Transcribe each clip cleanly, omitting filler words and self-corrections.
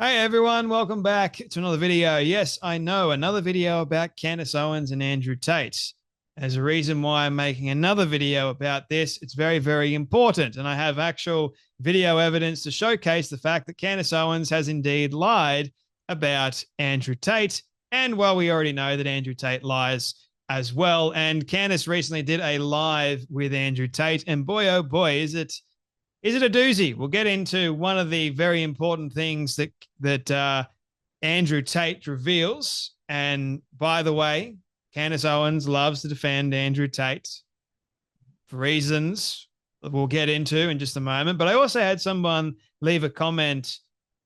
Hey everyone, welcome back to another video. Yes, I know, another video about Candace Owens and Andrew Tate. There's a reason why I'm making another video about this. It's very, very important, and I have actual video evidence to showcase the fact that Candace Owens has indeed lied about Andrew Tate. And well, we already know that Andrew Tate lies as well. And Candace recently did a live with Andrew Tate, and boy, oh boy, is it a doozy? We'll get into one of the very important things that Andrew Tate reveals. And by the way, Candace Owens loves to defend Andrew Tate for reasons that we'll get into in just a moment. But I also had someone leave a comment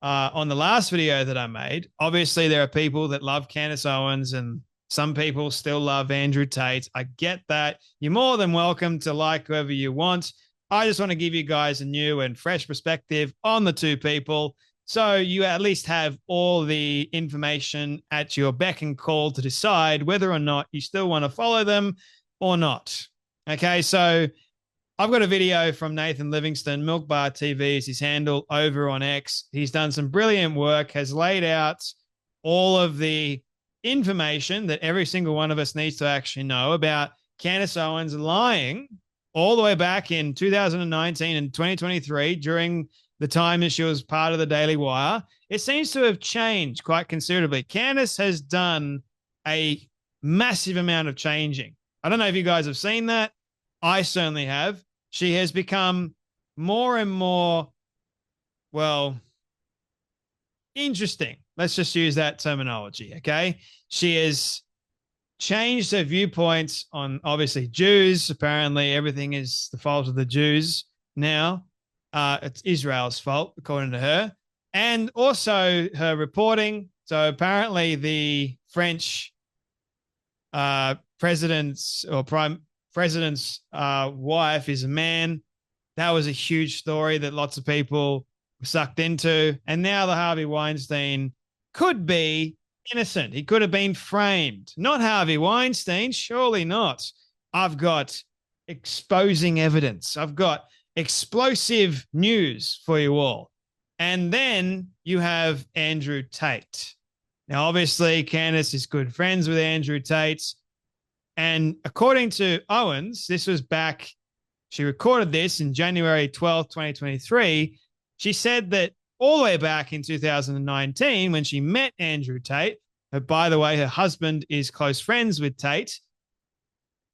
on the last video that I made. Obviously, there are people that love Candace Owens and some people still love Andrew Tate. I get that. You're more than welcome to like whoever you want. I just want to give you guys a new and fresh perspective on the two people, so you at least have all the information at your beck and call to decide whether or not you still want to follow them or not. Okay, so I've got a video from Nathan Livingston. Milk Bar TV is his handle over on X. He's done some brilliant work, has laid out all of the information that every single one of us needs to actually know about Candace Owens lying all the way back in 2019 and 2023 during the time that she was part of the Daily Wire. It seems to have changed quite considerably. Candace has done a massive amount of changing. I don't know if you guys have seen that. I certainly have. She has become more and more, well, interesting. Let's just use that terminology, okay? She is changed her viewpoints on obviously Jews. Apparently everything is the fault of the Jews now. It's Israel's fault, according to her. And also her reporting. So apparently the French president's wife is a man. That was a huge story that lots of people were sucked into. And now the Harvey Weinstein could be innocent. He could have been framed. Not Harvey Weinstein, surely not. I've got exposing evidence. I've got explosive news for you all. And then you have Andrew Tate. Now, obviously, Candace is good friends with Andrew Tate. And according to Owens, this was back, she recorded this in January 12th, 2023. She said that all the way back in 2019 when she met Andrew Tate. By the way, her husband is close friends with Tate.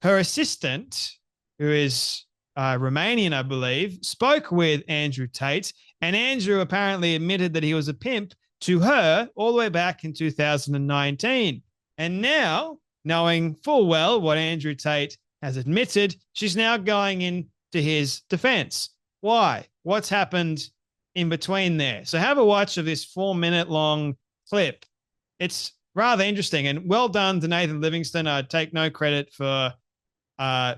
Her assistant, who is Romanian, I believe, spoke with Andrew Tate, and Andrew apparently admitted that he was a pimp to her all the way back in 2019. And now, knowing full well what Andrew Tate has admitted, she's now going into his defense. Why? What's happened in between there? So have a watch of this 4-minute long clip. It's rather interesting, and well done to Nathan Livingston. I take no credit for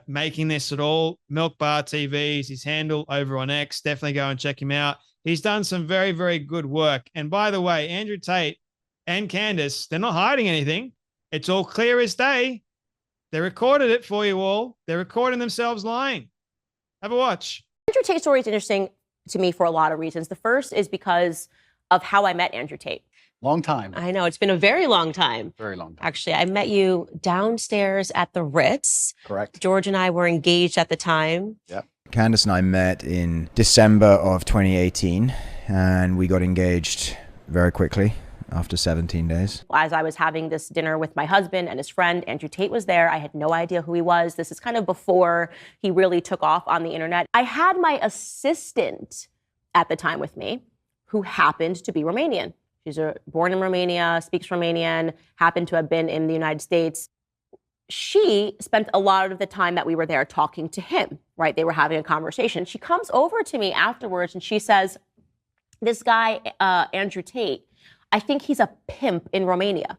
making this at all. Milk Bar TV is his handle over on X. Definitely go and check him out. He's done some very, very good work. And by the way, Andrew Tate and Candace, they're not hiding anything. It's all clear as day. They recorded it for you all. They're recording themselves lying. Have a watch. Andrew Tate's story is interesting to me for a lot of reasons. The first is because of how I met Andrew Tate. Long time. I know, it's been a very long time. Very long time. Actually, I met you downstairs at the Ritz. Correct. George and I were engaged at the time. Yep. Candace and I met in December of 2018, and we got engaged very quickly after 17 days. As I was having this dinner with my husband and his friend, Andrew Tate was there. I had no idea who he was. This is kind of before he really took off on the internet. I had my assistant at the time with me, who happened to be Romanian. She's born in Romania, speaks Romanian, happened to have been in the United States. She spent a lot of the time that we were there talking to him, right? They were having a conversation. She comes over to me afterwards and she says, this guy, Andrew Tate, I think he's a pimp in Romania.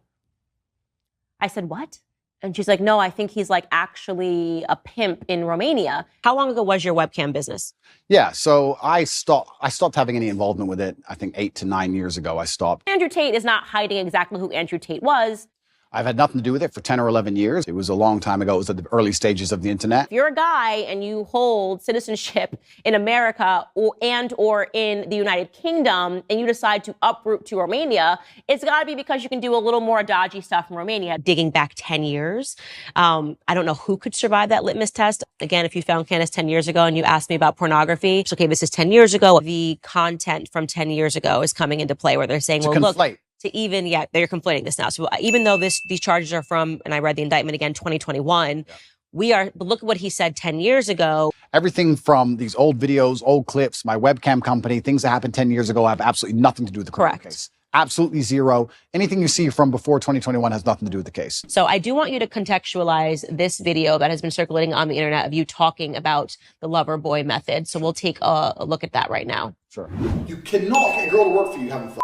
I said, what? And she's like, no, I think he's like actually a pimp in Romania. How long ago was your webcam business? Yeah, so I stopped having any involvement with it. I think 8 to 9 years ago I stopped. Andrew Tate is not hiding exactly who Andrew Tate was. I've had nothing to do with it for 10 or 11 years. It was a long time ago. It was at the early stages of the internet. If you're a guy and you hold citizenship in America or in the United Kingdom and you decide to uproot to Romania, it's got to be because you can do a little more dodgy stuff in Romania. Digging back 10 years, I don't know who could survive that litmus test. Again, if you found Candace 10 years ago and you asked me about pornography, okay, this is 10 years ago. The content from 10 years ago is coming into play where they're saying, well, look, they're conflating this now. So even though these charges are from, and I read the indictment again, 2021, look at what he said 10 years ago. Everything from these old videos, old clips, my webcam company, things that happened 10 years ago have absolutely nothing to do with the current case. Absolutely zero. Anything you see from before 2021 has nothing to do with the case. So I do want you to contextualize this video that has been circulating on the internet of you talking about the lover boy method. So we'll take a look at that right now. Sure. You cannot get a girl to work for you having fun.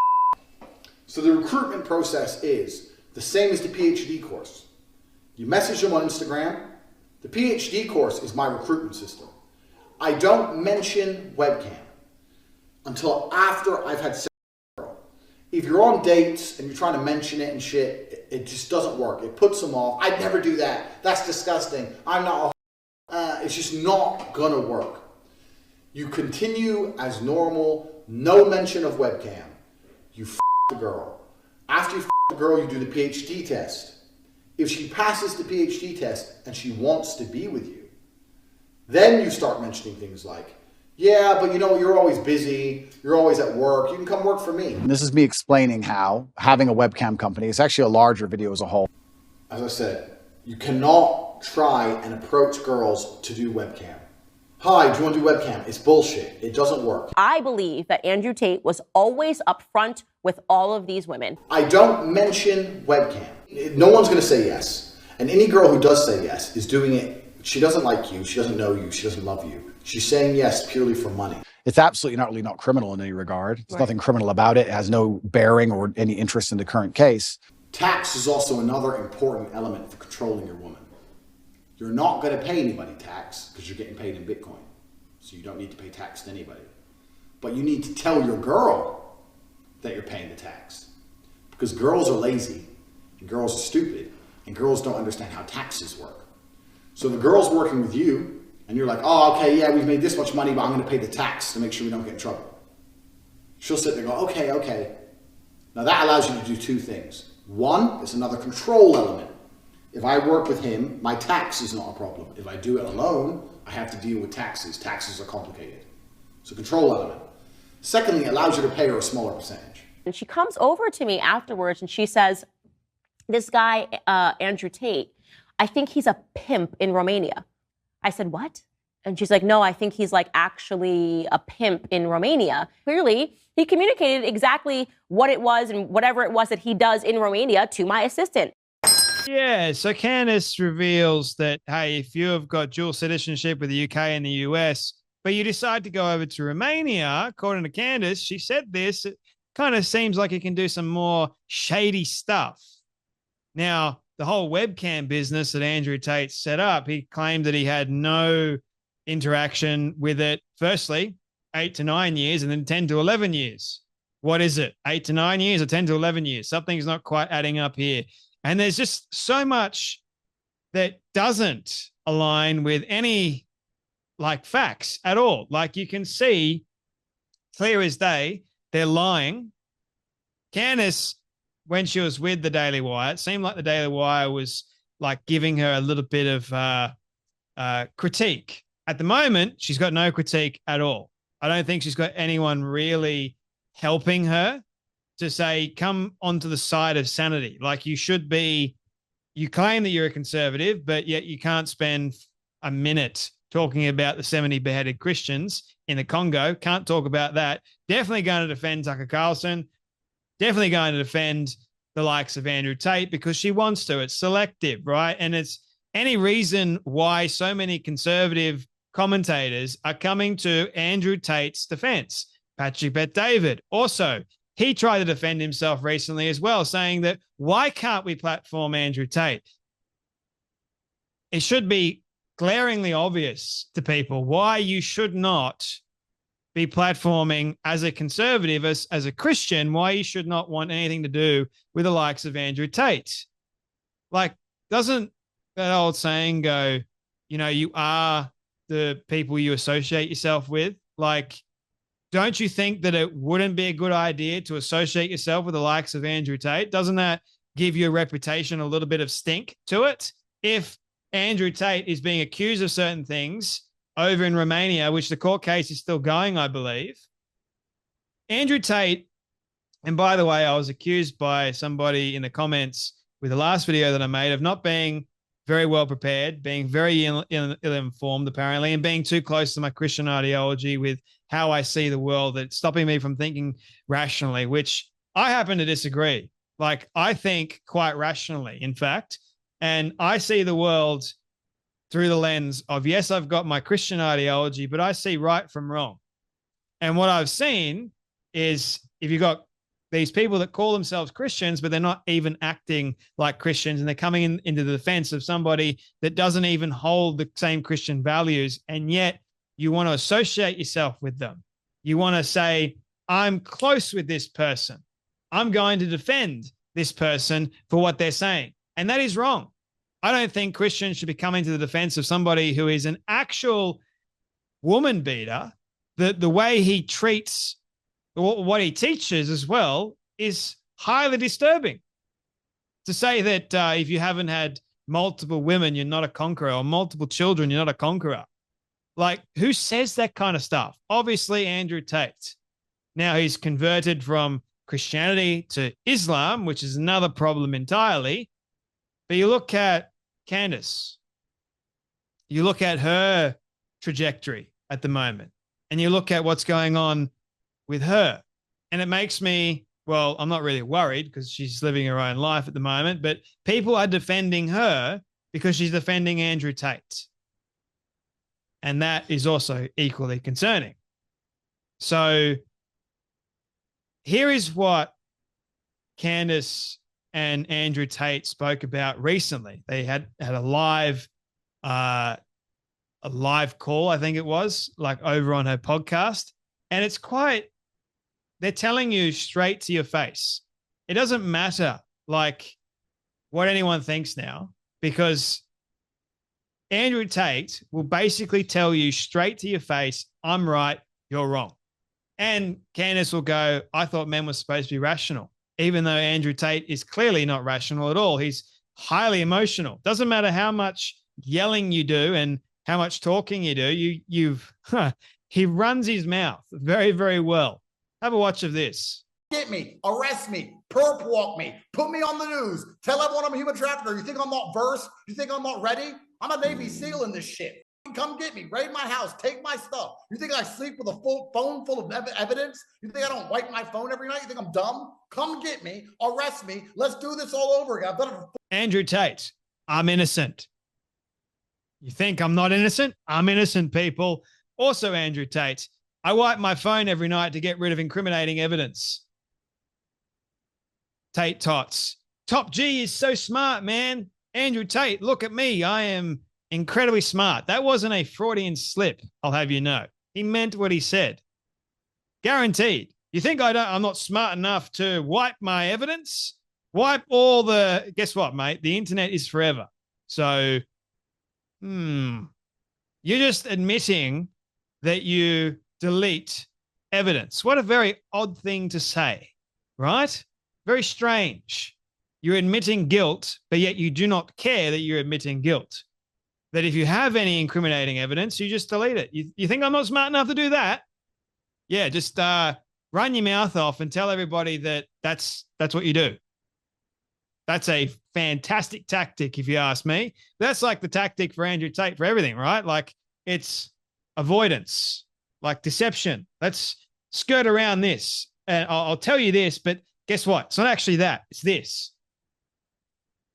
So the recruitment process is the same as the PhD course. You message them on Instagram. The PhD course is my recruitment system. I don't mention webcam until after I've had sex with a girl. If you're on dates and you're trying to mention it and shit, it just doesn't work. It puts them off. I'd never do that. That's disgusting. I'm not it's just not gonna work. You continue as normal, no mention of webcam. You the girl. After you the girl, you do the PhD test. If she passes the PhD test and she wants to be with you, then you start mentioning things like, yeah, but you know, you're always busy. You're always at work. You can come work for me. And this is me explaining how having a webcam company, it's actually a larger video as a whole. As I said, you cannot try and approach girls to do webcam. Hi, do you want to do webcam? It's bullshit. It doesn't work. I believe that Andrew Tate was always upfront with all of these women. I don't mention webcam. No one's going to say yes. And any girl who does say yes is doing it. She doesn't like you. She doesn't know you. She doesn't love you. She's saying yes purely for money. It's absolutely not criminal in any regard. There's nothing criminal about it. It has no bearing or any interest in the current case. Tax is also another important element for controlling your woman. You're not going to pay anybody tax because you're getting paid in Bitcoin. So you don't need to pay tax to anybody. But you need to tell your girl that you're paying the tax. Because girls are lazy, and girls are stupid, and girls don't understand how taxes work. So the girl's working with you, and you're like, oh, okay, yeah, we've made this much money, but I'm going to pay the tax to make sure we don't get in trouble. She'll sit there and go, okay. Now that allows you to do two things. One, it's another control element. If I work with him, my tax is not a problem. If I do it alone, I have to deal with taxes. Taxes are complicated. So control element. Secondly, it allows you to pay her a smaller percentage. And she comes over to me afterwards and she says, this guy, Andrew Tate, I think he's a pimp in Romania. I said, what? And she's like, no, I think he's like actually a pimp in Romania. Clearly, he communicated exactly what it was and whatever it was that he does in Romania to my assistant. Yeah, so Candace reveals that, hey, if you have got dual citizenship with the UK and the US, but you decide to go over to Romania, according to Candace, she said this, it kind of seems like you can do some more shady stuff. Now, the whole webcam business that Andrew Tate set up, he claimed that he had no interaction with it. Firstly, 8 to 9 years, and then 10 to 11 years. What is it? 8 to 9 years or 10 to 11 years? Something's not quite adding up here. And there's just so much that doesn't align with any like facts at all. Like you can see clear as day, they're lying. Candace, when she was with the Daily Wire, it seemed like the Daily Wire was like giving her a little bit of critique. At the moment, she's got no critique at all. I don't think she's got anyone really helping her to say, come onto the side of sanity. Like you should be, you claim that you're a conservative, but yet you can't spend a minute talking about the 70 beheaded Christians in the Congo. Can't talk about that. Definitely going to defend Tucker Carlson. Definitely going to defend the likes of Andrew Tate because she wants to. It's selective, right? And it's any reason why so many conservative commentators are coming to Andrew Tate's defense. Patrick Bet-David also, he tried to defend himself recently as well, saying that why can't we platform Andrew Tate? It should be glaringly obvious to people why you should not be platforming as a conservative, as a Christian, why you should not want anything to do with the likes of Andrew Tate. Like, doesn't that old saying go, you know, you are the people you associate yourself with? Like, don't you think that it wouldn't be a good idea to associate yourself with the likes of Andrew Tate? Doesn't that give your reputation a little bit of stink to it? If Andrew Tate is being accused of certain things over in Romania, which the court case is still going, I believe. Andrew Tate, and by the way, I was accused by somebody in the comments with the last video that I made of not being very well prepared, being very ill-informed, apparently, and being too close to my Christian ideology with how I see the world, that's stopping me from thinking rationally, which I happen to disagree. Like, I think quite rationally, in fact, and I see the world through the lens of, yes, I've got my Christian ideology, but I see right from wrong. And what I've seen is if you've got these people that call themselves Christians, but they're not even acting like Christians, and they're coming into the defense of somebody that doesn't even hold the same Christian values, and yet you want to associate yourself with them. You want to say, I'm close with this person. I'm going to defend this person for what they're saying. And that is wrong. I don't think Christians should be coming to the defense of somebody who is an actual woman beater. The way he treats, what he teaches as well, is highly disturbing. To say that if you haven't had multiple women, you're not a conqueror, or multiple children, you're not a conqueror. Like, who says that kind of stuff? Obviously, Andrew Tate. Now he's converted from Christianity to Islam, which is another problem entirely. But you look at Candace, you look at her trajectory at the moment, and you look at what's going on with her. And it makes me, well, I'm not really worried because she's living her own life at the moment, but people are defending her because she's defending Andrew Tate. And that is also equally concerning. So here is what Candace and Andrew Tate spoke about recently. They had a live call, I think it was, like over on her podcast. And it's quite, they're telling you straight to your face. It doesn't matter like what anyone thinks now, because Andrew Tate will basically tell you straight to your face, I'm right, you're wrong. And Candace will go, I thought men were supposed to be rational, even though Andrew Tate is clearly not rational at all. He's highly emotional. Doesn't matter how much yelling you do and how much talking you do, he runs his mouth very, very well. Have a watch of this. Get me, arrest me, perp walk me, put me on the news, tell everyone I'm a human trafficker. You think I'm not versed? You think I'm not ready? I'm a Navy SEAL in this shit. Come get me, raid my house, take my stuff. You think I sleep with a full phone full of evidence? You think I don't wipe my phone every night? You think I'm dumb? Come get me, arrest me. Let's do this all over again. I've done it for Andrew Tate, I'm innocent. You think I'm not innocent? I'm innocent, people. Also, Andrew Tate, I wipe my phone every night to get rid of incriminating evidence. Tate Tots. Top G is so smart, man. Andrew Tate, look at me. I am incredibly smart. That wasn't a Freudian slip, I'll have you know. He meant what he said. Guaranteed. You think I'm not smart enough to wipe my evidence? Wipe all the... Guess what, mate? The internet is forever. So, you're just admitting that you delete evidence. What a very odd thing to say, right? Very strange. You're admitting guilt, but yet you do not care that you're admitting guilt. That if you have any incriminating evidence, you just delete it. You think I'm not smart enough to do that? Yeah, just run your mouth off and tell everybody that that's what you do. That's a fantastic tactic, if you ask me. That's like the tactic for Andrew Tate for everything, right? Like, it's avoidance, like deception. Let's skirt around this. And I'll tell you this, but guess what? It's not actually that. It's this.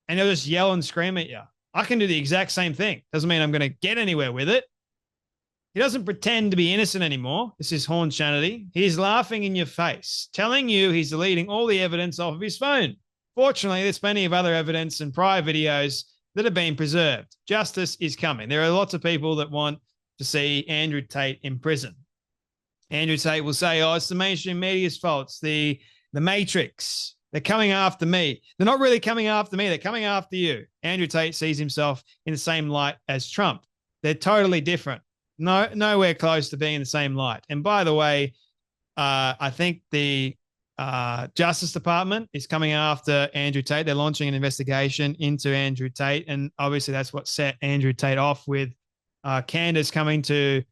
And they'll just yell and scream at you. I can do the exact same thing. Doesn't mean I'm going to get anywhere with it. He doesn't pretend to be innocent anymore. This is Hornchanity. He's laughing in your face, telling you he's deleting all the evidence off of his phone. Fortunately, there's plenty of other evidence and prior videos that have been preserved. Justice is coming. There are lots of people that want to see Andrew Tate in prison. Andrew Tate will say, oh, it's the mainstream media's fault. It's the Matrix. They're coming after me. They're not really coming after me. They're coming after you. Andrew Tate sees himself in the same light as Trump. They're totally different. Nowhere close to being in the same light. And by the way, I think the Justice Department is coming after Andrew Tate. They're launching an investigation into Andrew Tate. And obviously that's what set Andrew Tate off, with Candace coming to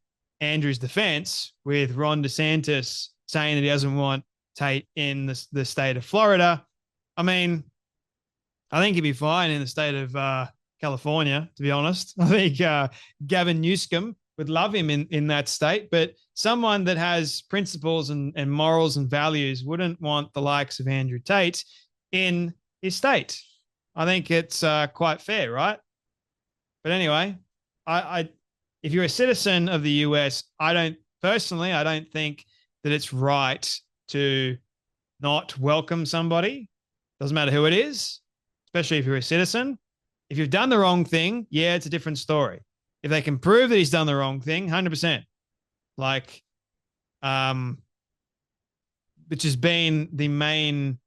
Andrew's defense, with Ron DeSantis saying that he doesn't want Tate in the state of Florida. I mean, I think he'd be fine in the state of California, to be honest. I think Gavin Newsom would love him in that state, but someone that has principles and morals and values wouldn't want the likes of Andrew Tate in his state. I think it's quite fair, right? But anyway, I if you're a citizen of the US, I don't think that it's right to not welcome somebody. Doesn't matter who it is, especially if you're a citizen. If you've done the wrong thing, yeah, it's a different story. If they can prove that he's done the wrong thing, 100%. Like, which has been the main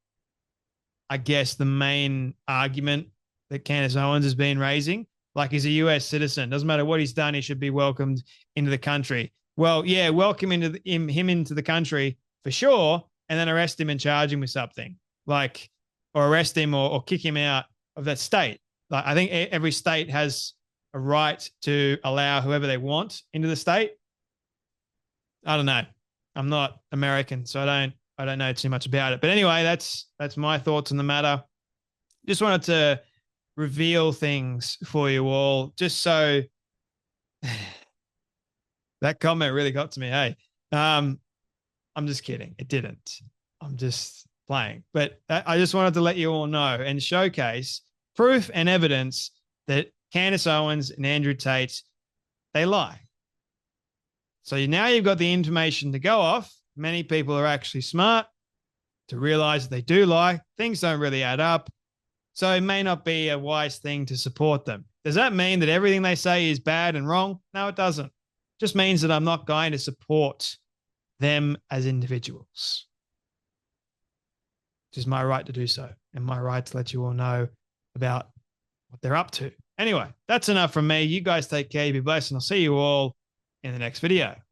argument that Candace Owens has been raising. Like, he's a US citizen. Doesn't matter what he's done, he should be welcomed into the country. Well, yeah, welcome him into the country for sure, and then arrest him and charge him with something. Like, or arrest him or kick him out of that state. Like, I think every state has a right to allow whoever they want into the state. I don't know. I'm not American, so I don't know too much about it. But anyway, that's my thoughts on the matter. Just wanted to reveal things for you all, just so that comment really got to me. Hey, I'm just kidding. It didn't. I'm just playing. But I just wanted to let you all know and showcase proof and evidence that Candace Owens and Andrew Tate, they lie. So now you've got the information to go off. Many people are actually smart to realize that they do lie. Things don't really add up. So it may not be a wise thing to support them. Does that mean that everything they say is bad and wrong? No, it doesn't. It just means that I'm not going to support them as individuals. Which is my right to do so, and my right to let you all know about what they're up to. Anyway, that's enough from me. You guys take care, be blessed, and I'll see you all in the next video.